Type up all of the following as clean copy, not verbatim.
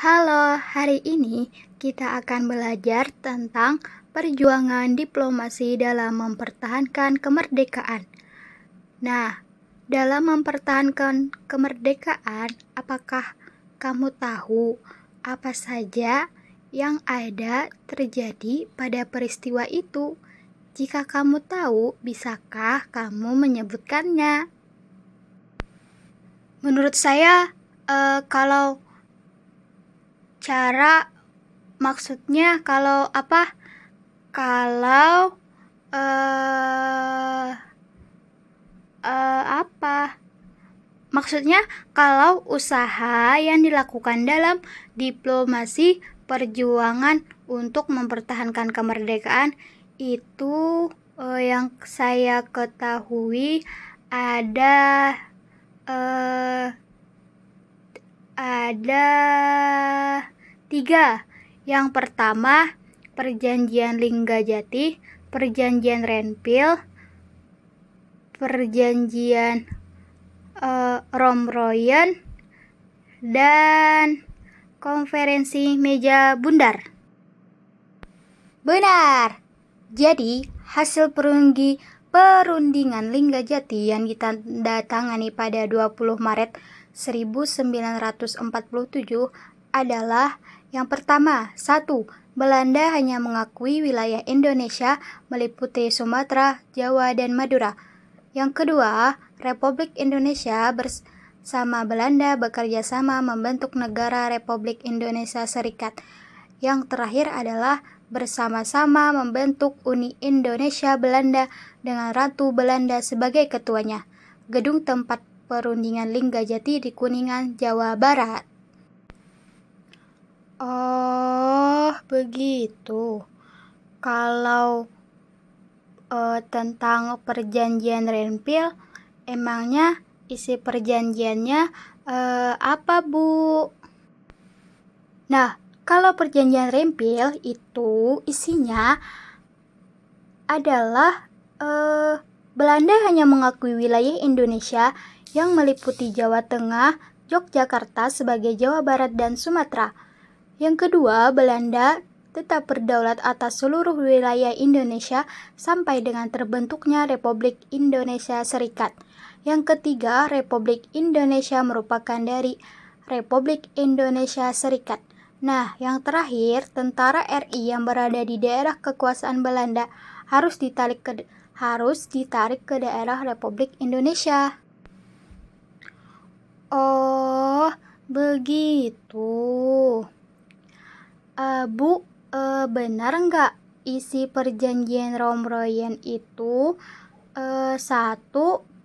Halo, hari ini kita akan belajar tentang perjuangan diplomasi dalam mempertahankan kemerdekaan. Nah, dalam mempertahankan kemerdekaan, apakah kamu tahu apa saja yang ada terjadi pada peristiwa itu? Jika kamu tahu, bisakah kamu menyebutkannya? Menurut saya, kalau cara maksudnya kalau Maksudnya kalau usaha yang dilakukan dalam diplomasi perjuangan untuk mempertahankan kemerdekaan itu yang saya ketahui ada tiga. Yang pertama, Perjanjian Linggajati, Perjanjian Renville, Perjanjian Romroyen, dan Konferensi Meja Bundar. Benar. Jadi, hasil perundingan Linggajati yang ditandatangani pada 20 Maret 1947 adalah yang pertama, 1. Belanda hanya mengakui wilayah Indonesia meliputi Sumatera, Jawa, dan Madura. Yang kedua, Republik Indonesia bersama Belanda bekerja sama membentuk negara Republik Indonesia Serikat. Yang terakhir adalah bersama-sama membentuk Uni Indonesia Belanda dengan Ratu Belanda sebagai ketuanya. Gedung tempat perundingan Linggajati di Kuningan, Jawa Barat. Oh, begitu. Kalau tentang perjanjian Renville, emangnya isi perjanjiannya apa, Bu? Nah, kalau perjanjian Renville itu isinya adalah Belanda hanya mengakui wilayah Indonesia yang meliputi Jawa Tengah, Yogyakarta sebagai Jawa Barat dan Sumatera. Yang kedua, Belanda tetap berdaulat atas seluruh wilayah Indonesia sampai dengan terbentuknya Republik Indonesia Serikat. Yang ketiga, Republik Indonesia merupakan dari Republik Indonesia Serikat. Nah, yang terakhir, tentara RI yang berada di daerah kekuasaan Belanda harus ditarik ke daerah Republik Indonesia. Oh, begitu. Bu, benar nggak isi perjanjian Romroyen itu 1.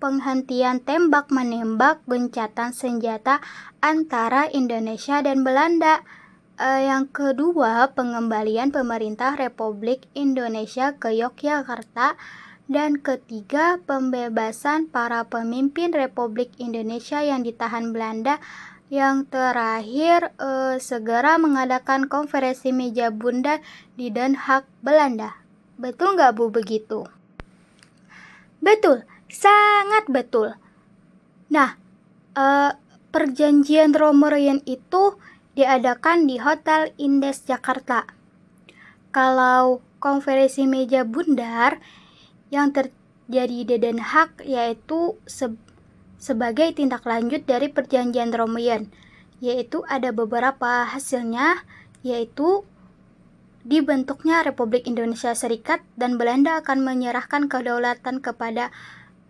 Penghentian tembak-menembak gencatan senjata antara Indonesia dan Belanda. Yang kedua, pengembalian pemerintah Republik Indonesia ke Yogyakarta. Dan ketiga, pembebasan para pemimpin Republik Indonesia yang ditahan Belanda. Yang terakhir, segera mengadakan konferensi meja bundar di Den Haag, Belanda. Betul nggak, Bu, begitu? Betul, sangat betul. Nah, perjanjian Romroyen itu diadakan di Hotel Indes, Jakarta. Kalau konferensi meja bundar yang terjadi di Den Haag yaitu sebagai tindak lanjut dari perjanjian Romroyen, yaitu ada beberapa hasilnya, yaitu dibentuknya Republik Indonesia Serikat dan Belanda akan menyerahkan kedaulatan kepada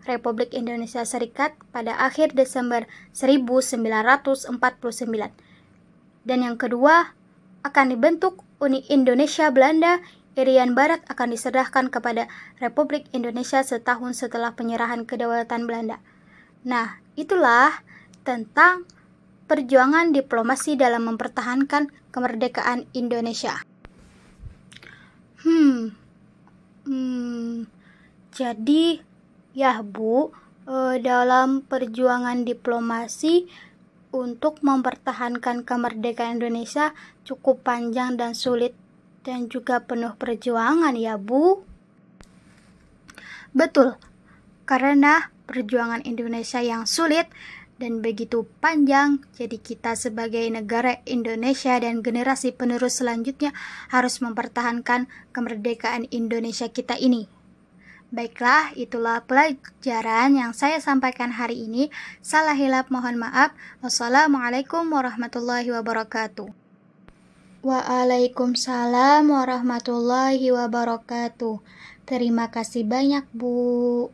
Republik Indonesia Serikat pada akhir Desember 1949. Dan yang kedua, akan dibentuk Uni Indonesia Belanda. Irian Barat akan diserahkan kepada Republik Indonesia setahun setelah penyerahan kedaulatan Belanda. Nah, itulah tentang perjuangan diplomasi dalam mempertahankan kemerdekaan Indonesia. Jadi, ya Bu, dalam perjuangan diplomasi untuk mempertahankan kemerdekaan Indonesia cukup panjang dan sulit dan juga penuh perjuangan ya, Bu. Betul, karena perjuangan Indonesia yang sulit dan begitu panjang. Jadi kita sebagai negara Indonesia dan generasi penerus selanjutnya harus mempertahankan kemerdekaan Indonesia kita ini. Baiklah, itulah pelajaran yang saya sampaikan hari ini. Salah hilap mohon maaf. Wassalamualaikum warahmatullahi wabarakatuh. Waalaikumsalam warahmatullahi wabarakatuh. Terima kasih banyak, Bu.